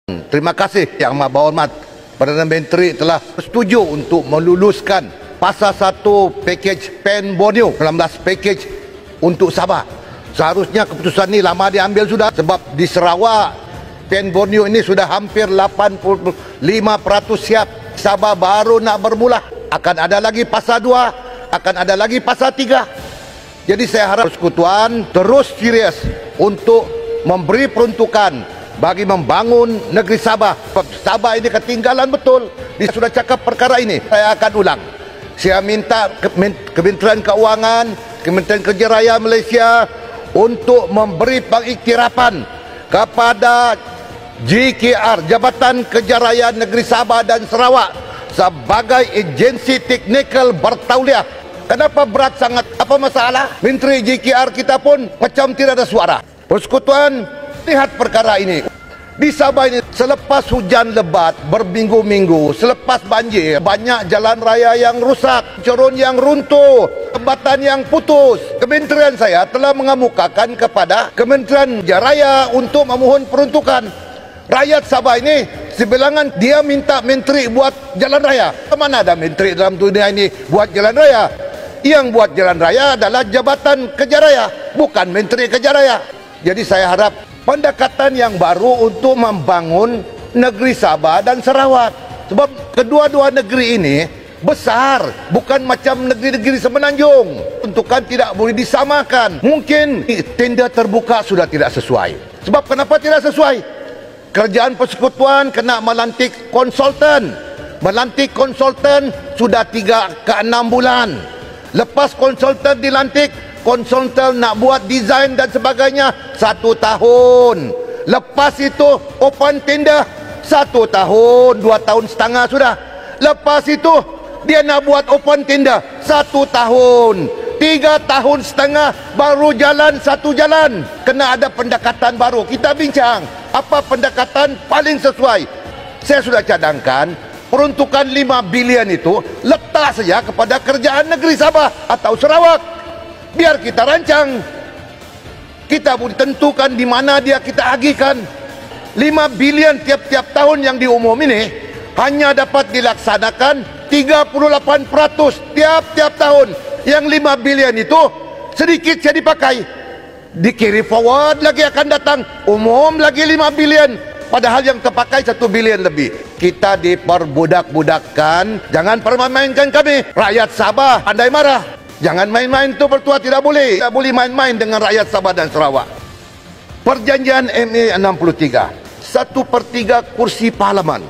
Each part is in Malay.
Terima kasih Yang Amat Berhormat Perdana Menteri telah setuju untuk meluluskan Fasa 1 pakej PEN Borneo, 19 pakej untuk Sabah. Seharusnya keputusan ini lama diambil sudah, sebab di Sarawak PEN Borneo ini sudah hampir 85% siap. Sabah baru nak bermula. Akan ada lagi Fasa 2, akan ada lagi Fasa 3. Jadi saya harap Persekutuan terus serius untuk memberi peruntukan bagi membangun negeri Sabah. Sabah ini ketinggalan betul. Dia sudah cakap perkara ini. Saya akan ulang. Saya minta Kementerian Keuangan, Kementerian Kerja Raya Malaysia untuk memberi pengiktirafan kepada JKR, Jabatan Kerja Raya Negeri Sabah dan Sarawak, sebagai agensi teknikal bertauliah. Kenapa berat sangat? Apa masalah? Menteri JKR kita pun macam tidak ada suara. Persekutuan lihat perkara ini. Di Sabah ini selepas hujan lebat berminggu-minggu, selepas banjir, banyak jalan raya yang rusak, corong yang runtuh, jembatan yang putus. Kementerian saya telah mengemukakan kepada Kementerian Kerja Raya untuk memohon peruntukan. Rakyat Sabah ini sebilangan dia minta menteri buat jalan raya. Mana ada menteri dalam dunia ini buat jalan raya? Yang buat jalan raya adalah Jabatan Kerja Raya, bukan Menteri Kerja Raya. Jadi saya harap pendekatan yang baru untuk membangun negeri Sabah dan Sarawak. Sebab kedua-dua negeri ini besar, bukan macam negeri-negeri semenanjung. Peruntukan tidak boleh disamakan. Mungkin tender terbuka sudah tidak sesuai. Sebab kenapa tidak sesuai? Kerajaan Persekutuan kena melantik konsultan. Melantik konsultan sudah 3 ke 6 bulan. Lepas konsultan dilantik, konsultan nak buat desain dan sebagainya 1 tahun. Lepas itu open tender 1 tahun, 2 tahun setengah sudah. Lepas itu dia nak buat open tender 1 tahun, 3 tahun setengah baru jalan 1 jalan. Kena ada pendekatan baru. Kita bincang apa pendekatan paling sesuai. Saya sudah cadangkan peruntukan 5 bilion itu letak saja kepada kerajaan negeri Sabah atau Sarawak. Biar kita rancang, kita boleh tentukan di mana dia kita agihkan. 5 bilion tiap-tiap tahun yang diumum ini hanya dapat dilaksanakan 38% tiap-tiap tahun. Yang 5 bilion itu sedikit saya dipakai, di carry forward lagi akan datang, umum lagi 5 bilion, padahal yang terpakai 1 bilion lebih. Kita diperbudak-budakkan. Jangan permainkan kami. Rakyat Sabah pandai marah. Jangan main-main tu bertua, tidak boleh. Tidak boleh main-main dengan rakyat Sabah dan Sarawak. Perjanjian MA 63, 1/3 kursi parlimen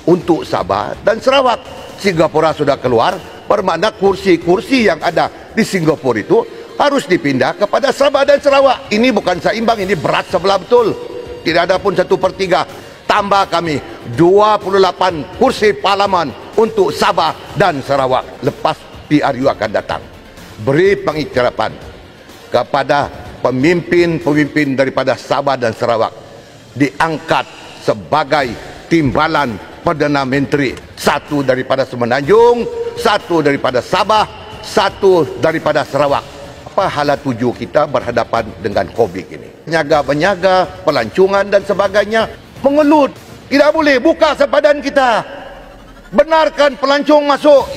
untuk Sabah dan Sarawak. Singapura sudah keluar, bermakna kursi-kursi yang ada di Singapura itu harus dipindah kepada Sabah dan Sarawak. Ini bukan seimbang, ini berat sebelah betul. Tidak ada pun 1/3. Tambah kami 28 kursi parlimen untuk Sabah dan Sarawak. Lepas PRU akan datang. Beri pengiktirafan kepada pemimpin-pemimpin daripada Sabah dan Sarawak, diangkat sebagai timbalan Perdana Menteri. 1 daripada Semenanjung, 1 daripada Sabah, 1 daripada Sarawak. Apa hala tuju kita berhadapan dengan COVID ini? Menyaga-menyaga, pelancongan dan sebagainya, mengelut. Tidak boleh. Buka sepadan kita. Benarkan pelancong masuk.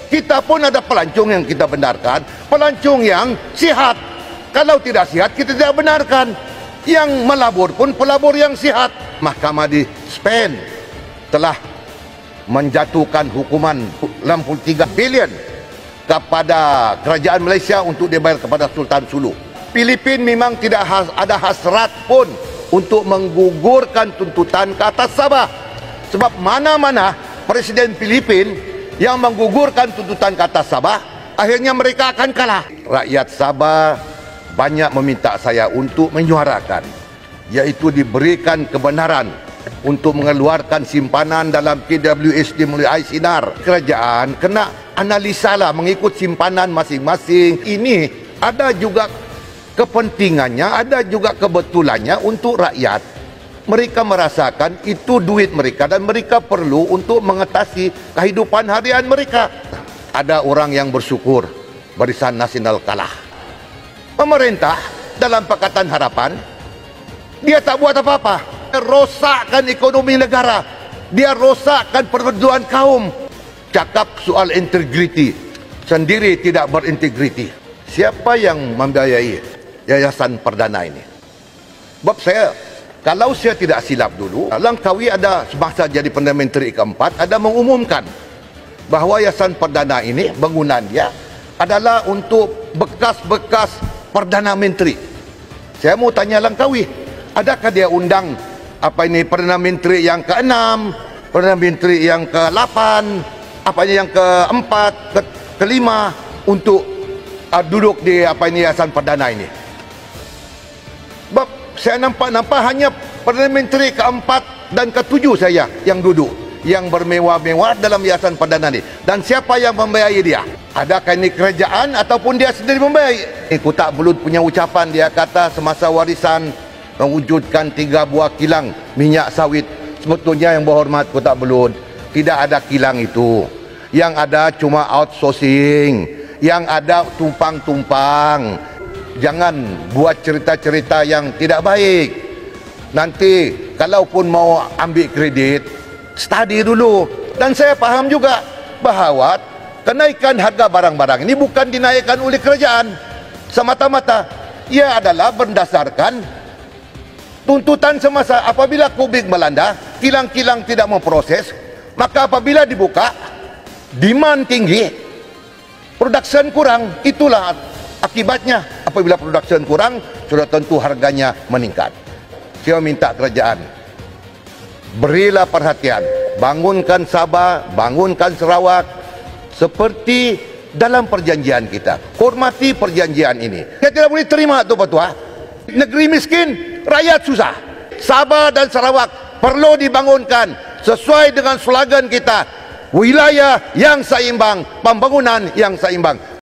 Kita pun ada pelancong yang kita benarkan, pelancong yang sihat. Kalau tidak sihat, kita tidak benarkan. Yang melabur pun pelabur yang sihat. Mahkamah di Spain telah menjatuhkan hukuman 63 bilion kepada kerajaan Malaysia untuk dibayar kepada Sultan Sulu. Filipin memang tidak ada hasrat pun untuk menggugurkan tuntutan ke atas Sabah. Sebab mana-mana Presiden Filipin yang menggugurkan tuntutan ke atas Sabah, akhirnya mereka akan kalah. Rakyat Sabah banyak meminta saya untuk menyuarakan, yaitu diberikan kebenaran untuk mengeluarkan simpanan dalam KWSD melalui Sinar. Kerajaan kena analisalah mengikut simpanan masing-masing. Ini ada juga kepentingannya, ada juga kebetulannya untuk rakyat. Mereka merasakan itu duit mereka dan mereka perlu untuk mengatasi kehidupan harian mereka. Ada orang yang bersyukur Barisan Nasional kalah. Pemerintah dalam Pakatan Harapan, dia tak buat apa-apa. rosakkan ekonomi negara. Dia rosakkan persatuan kaum. Cakap soal integriti, sendiri tidak berintegriti. Siapa yang membiayai Yayasan Perdana ini? Sebab kalau saya tidak silap dulu, Langkawi ada semasa jadi Perdana Menteri keempat, ada mengumumkan bahawa Yayasan Perdana ini, bangunan dia adalah untuk bekas-bekas Perdana Menteri. Saya mau tanya Langkawi, adakah dia undang Perdana Menteri yang ke-6, Perdana Menteri yang ke-8, yang ke-4, ke-5 untuk duduk di Yayasan Perdana ini? Sebab saya nampak hanya Perdana Menteri ke-4 dan ke-7 saya yang duduk, yang bermewah-mewah dalam Yayasan Perdana ini. Dan siapa yang membiayai dia? Adakah ini kerajaan ataupun dia sendiri membiayai? Kotak Belut punya ucapan, dia kata semasa warisan mewujudkan 3 buah kilang minyak sawit. Sebetulnya yang berhormat Kotak Belut, tidak ada kilang itu. Yang ada cuma outsourcing, yang ada tumpang-tumpang. Jangan buat cerita-cerita yang tidak baik. Nanti kalaupun mau ambil kredit, study dulu. Dan saya paham juga bahawa kenaikan harga barang-barang ini bukan dinaikkan oleh kerajaan semata-mata. Ia adalah berdasarkan tuntutan semasa. Apabila Covid melanda, kilang-kilang tidak memproses, maka apabila dibuka, demand tinggi, production kurang. Itulah akibatnya. Apabila production kurang, sudah tentu harganya meningkat. Saya minta kerajaan, berilah perhatian, bangunkan Sabah, bangunkan Sarawak seperti dalam perjanjian kita. Hormati perjanjian ini. Kita tidak boleh terima tu Patua. Negeri miskin, rakyat susah. Sabah dan Sarawak perlu dibangunkan sesuai dengan slogan kita, wilayah yang seimbang, pembangunan yang seimbang.